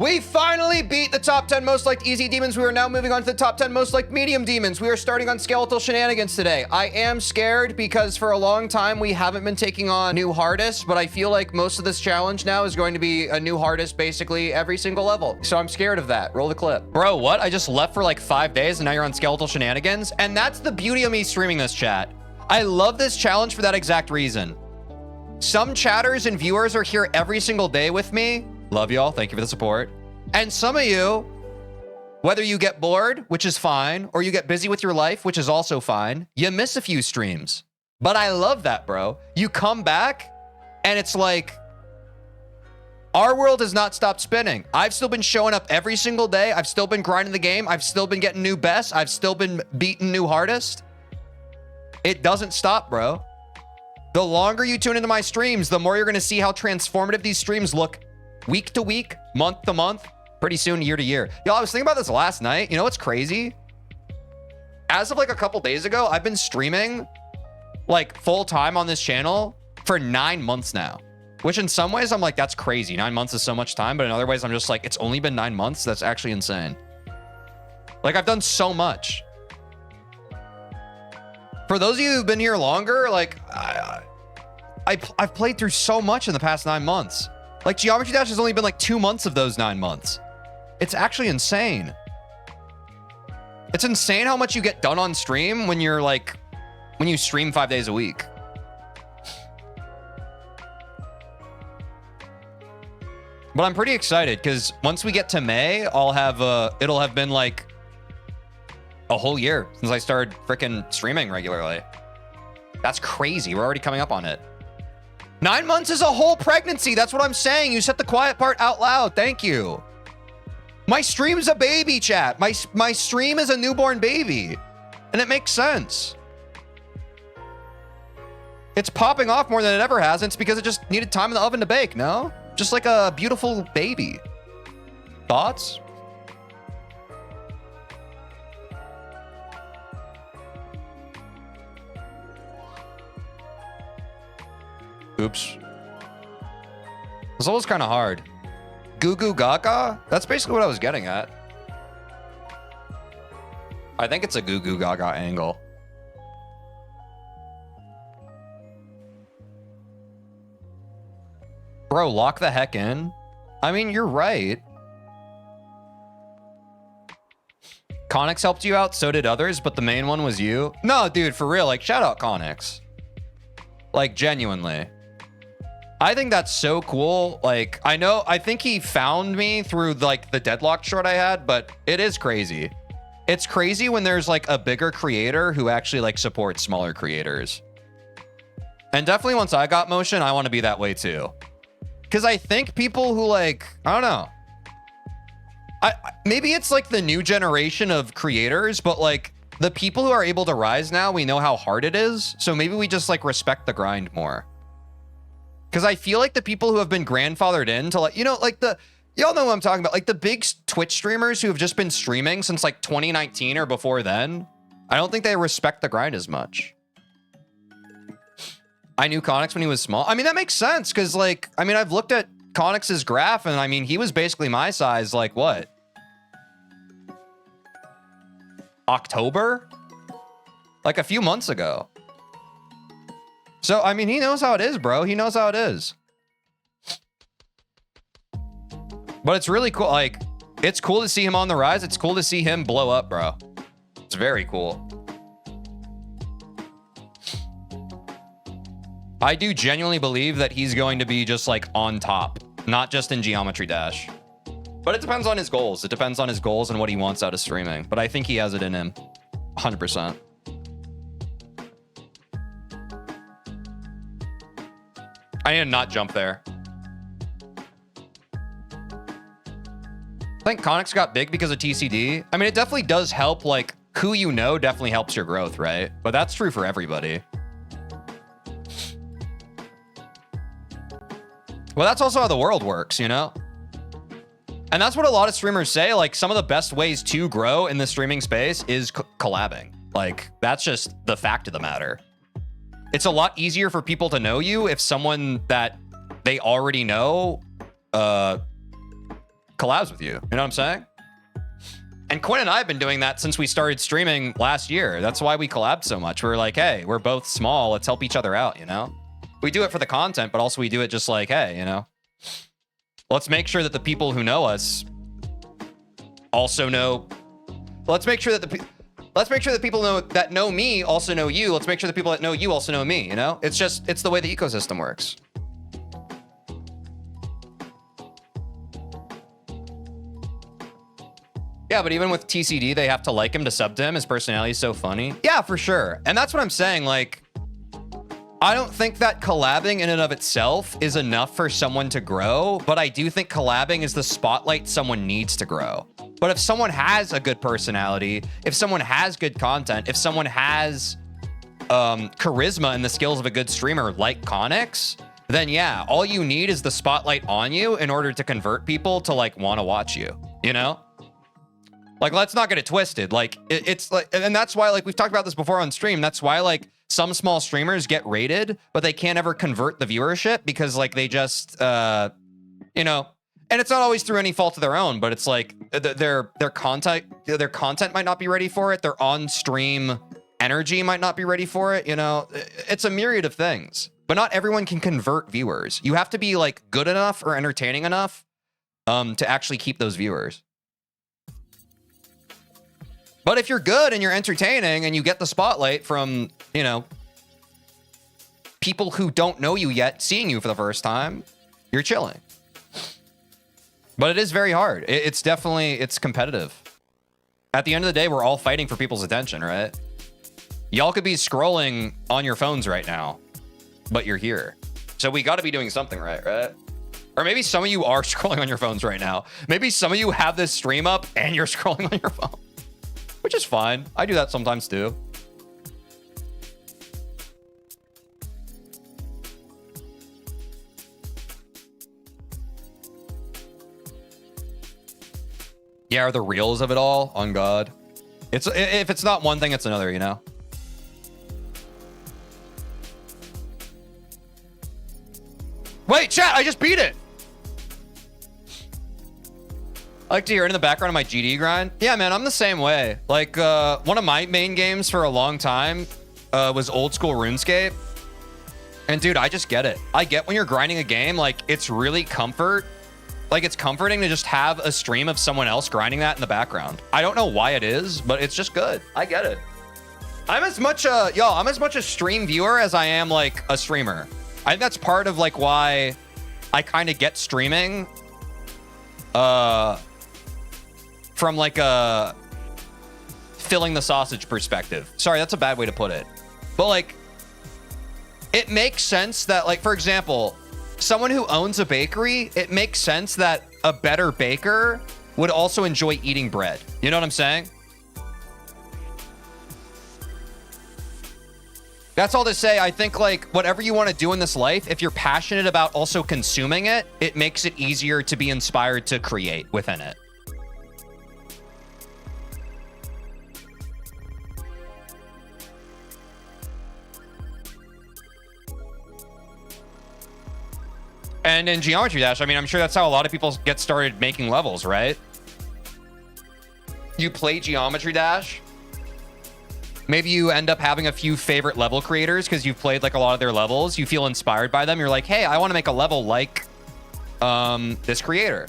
We finally beat the top 10 most liked easy demons. We are now moving on to the top 10 most liked medium demons. We are starting on Skeletal Shenanigans today. I am scared because for a long time we haven't been taking on new hardest, but I feel like most of this challenge now is going to be a new hardest basically every single level. So I'm scared of that. Roll the clip. Bro, what? I just left for like 5 days and now you're on Skeletal Shenanigans? And that's the beauty of me streaming this, chat. I love this challenge for that exact reason. Some chatters and viewers are here every single day with me. Love y'all. Thank you for the support. And some of you, whether you get bored, which is fine, or you get busy with your life, which is also fine, you miss a few streams. But I love that, bro. You come back and it's like, our world has not stopped spinning. I've still been showing up every single day. I've still been grinding the game. I've still been getting new bests. I've still been beating new hardest. It doesn't stop, bro. The longer you tune into my streams, the more you're going to see how transformative these streams look week to week, month to month, pretty soon year to year. Y'all, I was thinking about this last night. You know what's crazy? As of like a couple days ago, I've been streaming like full time on this channel for 9 months now, which in some ways I'm like, that's crazy. 9 months is so much time. But in other ways, I'm just like, it's only been 9 months. That's actually insane. Like I've done so much. For those of you who've been here longer, like I've played through so much in the past 9 months. Like Geometry Dash has only been like 2 months of those 9 months. It's actually insane. It's insane how much you get done on stream when you're like, when you stream 5 days a week. But I'm pretty excited because once we get to May, I'll have it'll have been like a whole year since I started freaking streaming regularly. That's crazy. We're already coming up on it. 9 months is a whole pregnancy. That's what I'm saying. You said the quiet part out loud. Thank you. My stream's a baby, chat. My stream is a newborn baby. And it makes sense. It's popping off more than it ever has. And it's because it just needed time in the oven to bake, no? Just like a beautiful baby. Thoughts? Oops. This level's kind of hard. Goo Goo Gaga? That's basically what I was getting at. I think it's a Goo Goo Gaga angle. Bro, lock the heck in. I mean, you're right. Connix helped you out, so did others, but the main one was you. No, dude, for real. Like, shout out Connix. Like, genuinely. I think that's so cool. Like, I think he found me through like the deadlock short I had, but it is crazy. It's crazy when there's like a bigger creator who actually like supports smaller creators. And definitely once I got motion, I want to be that way too. Because I think people who like, I don't know. Maybe it's like the new generation of creators, but like the people who are able to rise now, we know how hard it is. So maybe we just like respect the grind more. Because I feel like the people who have been grandfathered into like, you know, like y'all know what I'm talking about. Like the big Twitch streamers who have just been streaming since like 2019 or before then. I don't think they respect the grind as much. I knew Connix when he was small. I mean, that makes sense. Because like, I mean, I've looked at Connix's graph and I mean, he was basically my size. Like what? October? Like a few months ago. So, I mean, he knows how it is, bro. He knows how it is. But it's really cool. Like, it's cool to see him on the rise. It's cool to see him blow up, bro. It's very cool. I do genuinely believe that he's going to be just like on top, not just in Geometry Dash. But it depends on his goals. It depends on his goals and what he wants out of streaming. But I think he has it in him. 100%. I need to not jump there. I think Connix got big because of TCD. I mean, it definitely does help, like, who you know definitely helps your growth, right? But that's true for everybody. Well, that's also how the world works, you know? And that's what a lot of streamers say. Like, some of the best ways to grow in the streaming space is collabing. Like, that's just the fact of the matter. It's a lot easier for people to know you if someone that they already know collabs with you. You know what I'm saying? And Quinn and I have been doing that since we started streaming last year. That's why we collabed so much. We're like, hey, we're both small. Let's help each other out, you know? We do it for the content, but also we do it just like, hey, you know, let's make sure that the people who know us also know. Let's make sure that people that know me also know you. Let's make sure the people that know you also know me, you know? It's the way the ecosystem works. Yeah, but even with TCD, they have to like him to sub to him. His personality is so funny. Yeah, for sure. And that's what I'm saying. Like, I don't think that collabing in and of itself is enough for someone to grow, but I do think collabing is the spotlight someone needs to grow. But if someone has a good personality, if someone has good content, if someone has charisma and the skills of a good streamer like Connix, then yeah, all you need is the spotlight on you in order to convert people to like want to watch you, you know? Like, let's not get it twisted. Like, it's like, and that's why, like, we've talked about this before on stream. That's why, like, some small streamers get rated, but they can't ever convert the viewership because, like, they just, you know, and it's not always through any fault of their own, but it's like their content might not be ready for it. Their on-stream energy might not be ready for it. You know, it's a myriad of things, but not everyone can convert viewers. You have to be, like, good enough or entertaining enough to actually keep those viewers. But if you're good and you're entertaining and you get the spotlight from, you know, people who don't know you yet, seeing you for the first time, you're chilling. But it is very hard. It's definitely, it's competitive. At the end of the day, we're all fighting for people's attention, right? Y'all could be scrolling on your phones right now, but you're here. So we got to be doing something right? Or maybe some of you are scrolling on your phones right now. Maybe some of you have this stream up and you're scrolling on your phone. Which is fine. I do that sometimes too. Yeah, are the reels of it all? On God. If it's not one thing, it's another, you know? Wait, chat, I just beat it! I like to hear it in the background of my GD grind. Yeah, man, I'm the same way. Like, one of my main games for a long time was old school RuneScape. And dude, I just get it. I get when you're grinding a game, like, it's really it's comforting to just have a stream of someone else grinding that in the background. I don't know why it is, but it's just good. I get it. I'm as much a stream viewer as I am, like, a streamer. I think that's part of, like, why I kind of get streaming. From like a filling the sausage perspective. Sorry, that's a bad way to put it. But like, it makes sense that, like, for example, someone who owns a bakery, it makes sense that a better baker would also enjoy eating bread. You know what I'm saying? That's all to say. I think, like, whatever you want to do in this life, if you're passionate about also consuming it, it makes it easier to be inspired to create within it. And in Geometry Dash, I mean, I'm sure that's how a lot of people get started making levels, right? You play Geometry Dash. Maybe you end up having a few favorite level creators because you've played, like, a lot of their levels. You feel inspired by them. You're like, hey, I want to make a level like this creator.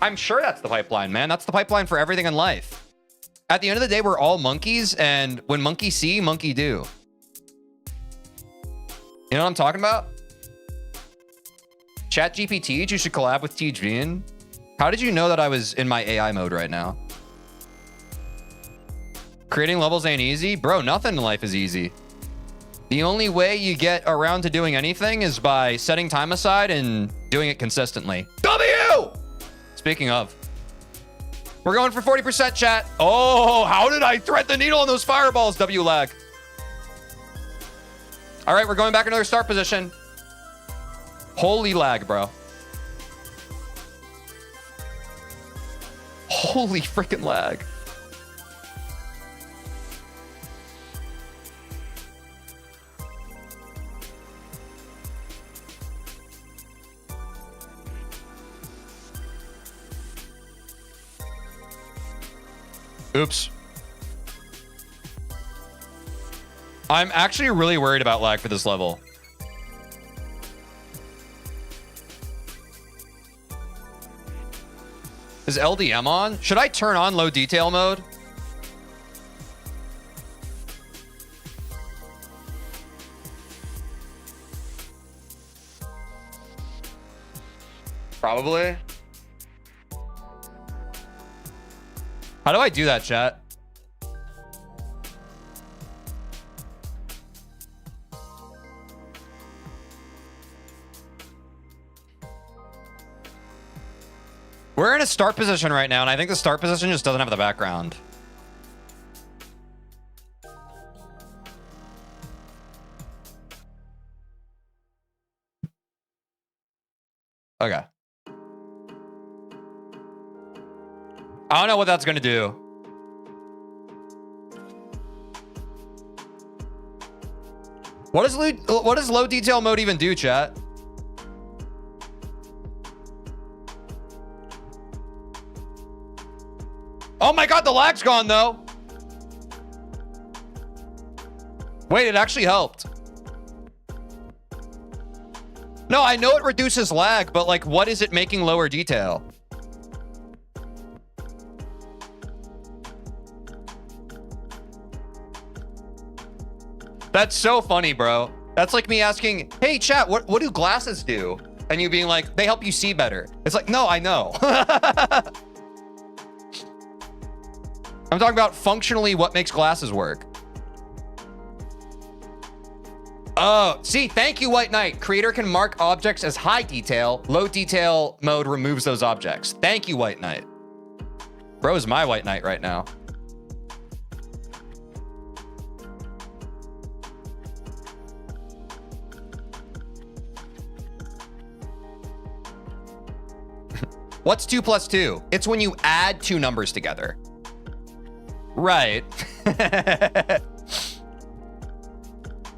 I'm sure that's the pipeline, man. That's the pipeline for everything in life. At the end of the day, we're all monkeys, and when monkey see, monkey do. You know what I'm talking about? ChatGPT, you should collab with TeejVeen. How did you know that I was in my AI mode right now? Creating levels ain't easy? Bro, nothing in life is easy. The only way you get around to doing anything is by setting time aside and doing it consistently. W! Speaking of. We're going for 40%, chat. Oh, how did I thread the needle on those fireballs? W lag. All right, we're going back another start position. Holy lag, bro. Holy freaking lag. Oops. I'm actually really worried about lag for this level. Is LDM on? Should I turn on low detail mode? Probably. How do I do that, chat? We're in a start position right now, and I think the start position just doesn't have the background. Okay. I don't know what that's going to do. What does low detail mode even do, chat? Oh my god, the lag's gone though. Wait, it actually helped. No, I know it reduces lag, but like, what is it making lower detail? That's so funny, bro. That's like me asking, hey, chat, what do glasses do? And you being like, they help you see better. It's like, no, I know. I'm talking about functionally what makes glasses work. Oh, see, thank you, White Knight. Creator can mark objects as high detail. Low detail mode removes those objects. Thank you, White Knight. Bro is my White Knight right now. What's 2 plus 2? It's when you add two numbers together. Right.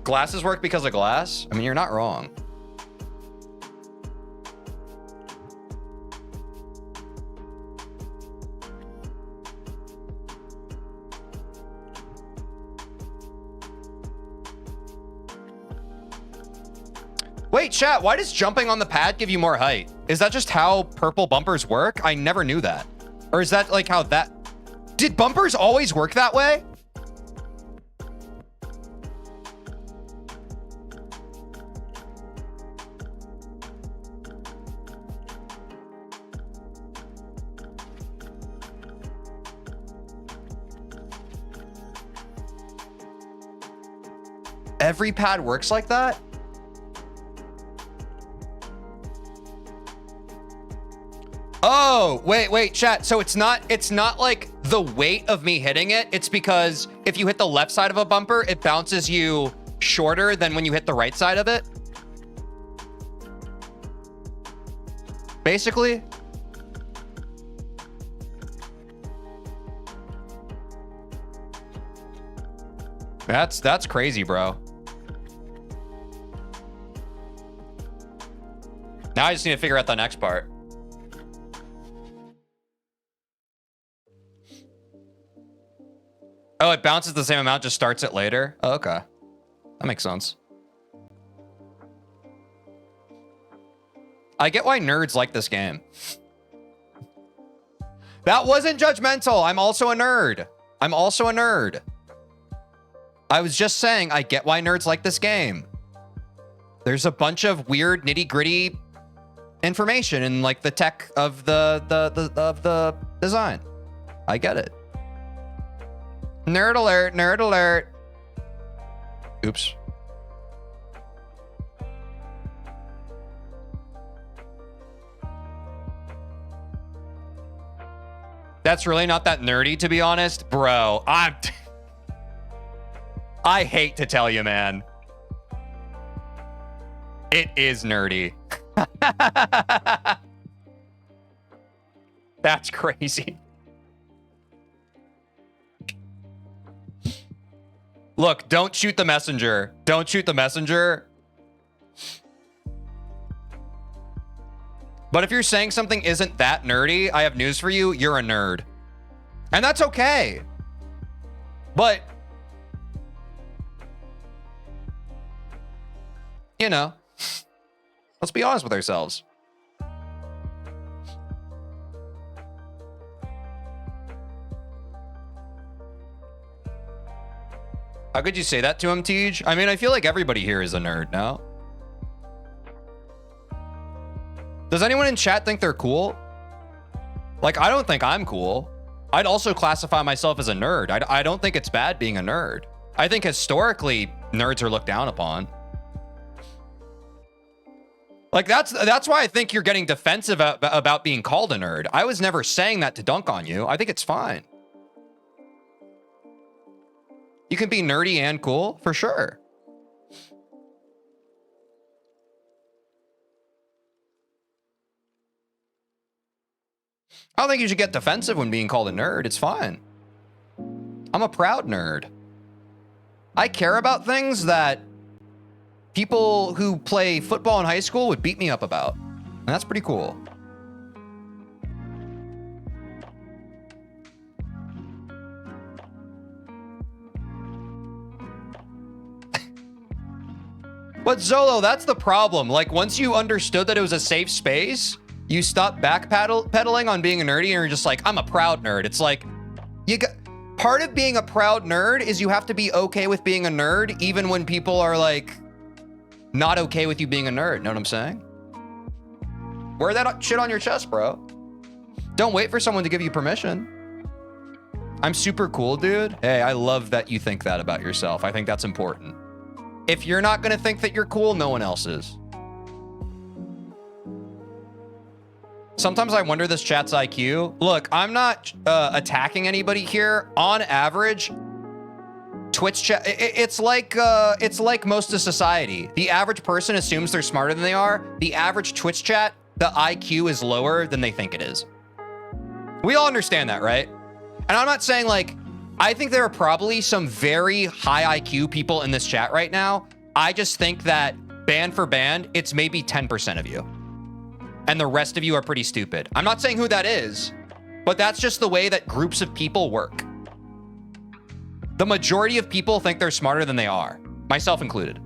Glasses work because of glass? I mean, you're not wrong. Wait, chat, why does jumping on the pad give you more height? Is that just how purple bumpers work? I never knew that. Or is that like how that... Did bumpers always work that way? Every pad works like that? Oh, wait, chat. So it's not like the weight of me hitting it. It's because if you hit the left side of a bumper, it bounces you shorter than when you hit the right side of it. Basically. That's crazy, bro. Now I just need to figure out the next part. Oh, it bounces the same amount, just starts it later? Oh, okay. That makes sense. I get why nerds like this game. That wasn't judgmental. I'm also a nerd. I'm also a nerd. I was just saying I get why nerds like this game. There's a bunch of weird nitty-gritty information in like the tech of the design. I get it. Nerd alert, nerd alert. Oops. That's really not that nerdy, to be honest. Bro, I hate to tell you, man. It is nerdy. That's crazy. Look, don't shoot the messenger. Don't shoot the messenger. But if you're saying something isn't that nerdy, I have news for you. You're a nerd. And that's okay. But, you know, let's be honest with ourselves. How could you say that to him, Tej? I mean, I feel like everybody here is a nerd now. Does anyone in chat think they're cool? Like, I don't think I'm cool. I'd also classify myself as a nerd. I don't think it's bad being a nerd. I think historically, nerds are looked down upon. Like, that's why I think you're getting defensive about being called a nerd. I was never saying that to dunk on you. I think it's fine. You can be nerdy and cool, for sure. I don't think you should get defensive when being called a nerd. It's fine. I'm a proud nerd. I care about things that people who play football in high school would beat me up about. And that's pretty cool. But Zolo, that's the problem. Like, once you understood that it was a safe space, you stop backpedaling on being a nerdy and you're just like, I'm a proud nerd. It's like, part of being a proud nerd is you have to be okay with being a nerd, even when people are like, not okay with you being a nerd. Know what I'm saying? Wear that shit on your chest, bro. Don't wait for someone to give you permission. I'm super cool, dude. Hey, I love that you think that about yourself. I think that's important. If you're not gonna think that you're cool, no one else is. Sometimes I wonder this chat's IQ. Look, I'm not attacking anybody here. On average, Twitch chat, it's like most of society. The average person assumes they're smarter than they are. The average Twitch chat, the IQ is lower than they think it is. We all understand that, right? And I'm not saying like, I think there are probably some very high IQ people in this chat right now. I just think that band for band, it's maybe 10% of you. And the rest of you are pretty stupid. I'm not saying who that is, but that's just the way that groups of people work. The majority of people think they're smarter than they are, myself included.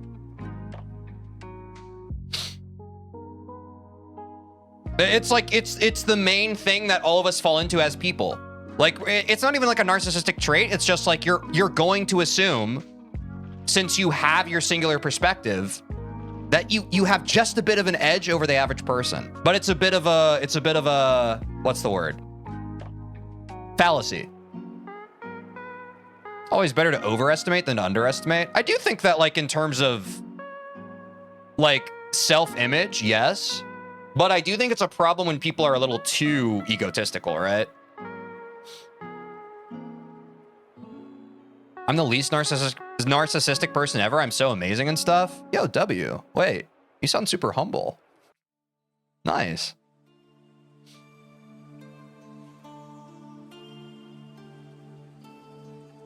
It's like, it's the main thing that all of us fall into as people. Like, it's not even like a narcissistic trait. It's just like you're going to assume, since you have your singular perspective, that you have just a bit of an edge over the average person. But it's a bit of a, what's the word? Fallacy. Always better to overestimate than to underestimate. I do think that, like, in terms of like self-image, yes. But I do think it's a problem when people are a little too egotistical, right? I'm the least narcissistic person ever. I'm so amazing and stuff. Yo, W. Wait, you sound super humble. Nice.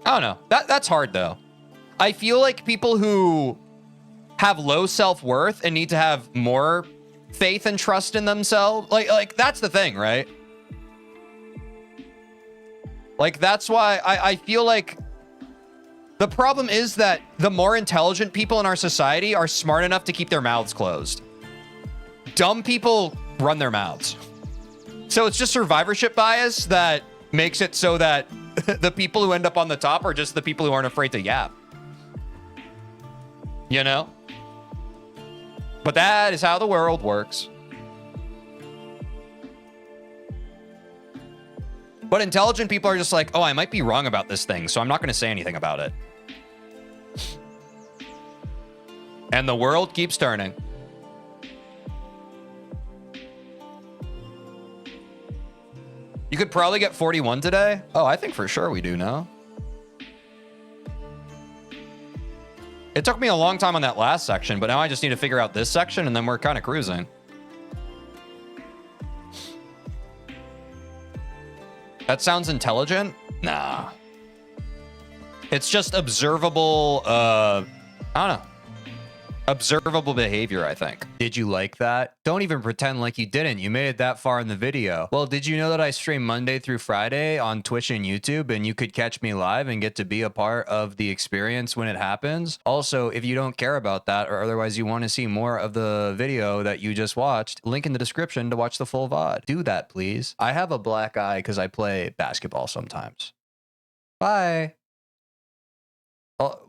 I don't know. That's hard though. I feel like people who have low self-worth and need to have more faith and trust in themselves, like that's the thing, right? Like, that's why I feel like the problem is that the more intelligent people in our society are smart enough to keep their mouths closed. Dumb people run their mouths. So it's just survivorship bias that makes it so that the people who end up on the top are just the people who aren't afraid to yap. You know? But that is how the world works. But intelligent people are just like, oh, I might be wrong about this thing, so I'm not going to say anything about it. And the world keeps turning. You could probably get 41 today. Oh, I think for sure we do now. It took me a long time on that last section, but now I just need to figure out this section and then we're kind of cruising. That sounds intelligent? Nah. It's just observable, I don't know. Observable behavior, I think. Did you like that? Don't even pretend like you didn't. You made it that far in the video. Well, did you know that I stream Monday through Friday on Twitch and YouTube, and you could catch me live and get to be a part of the experience when it happens? Also, if you don't care about that, or otherwise you want to see more of the video that you just watched, link in the description to watch the full VOD. Do that, please. I have a black eye because I play basketball sometimes. Bye. Oh,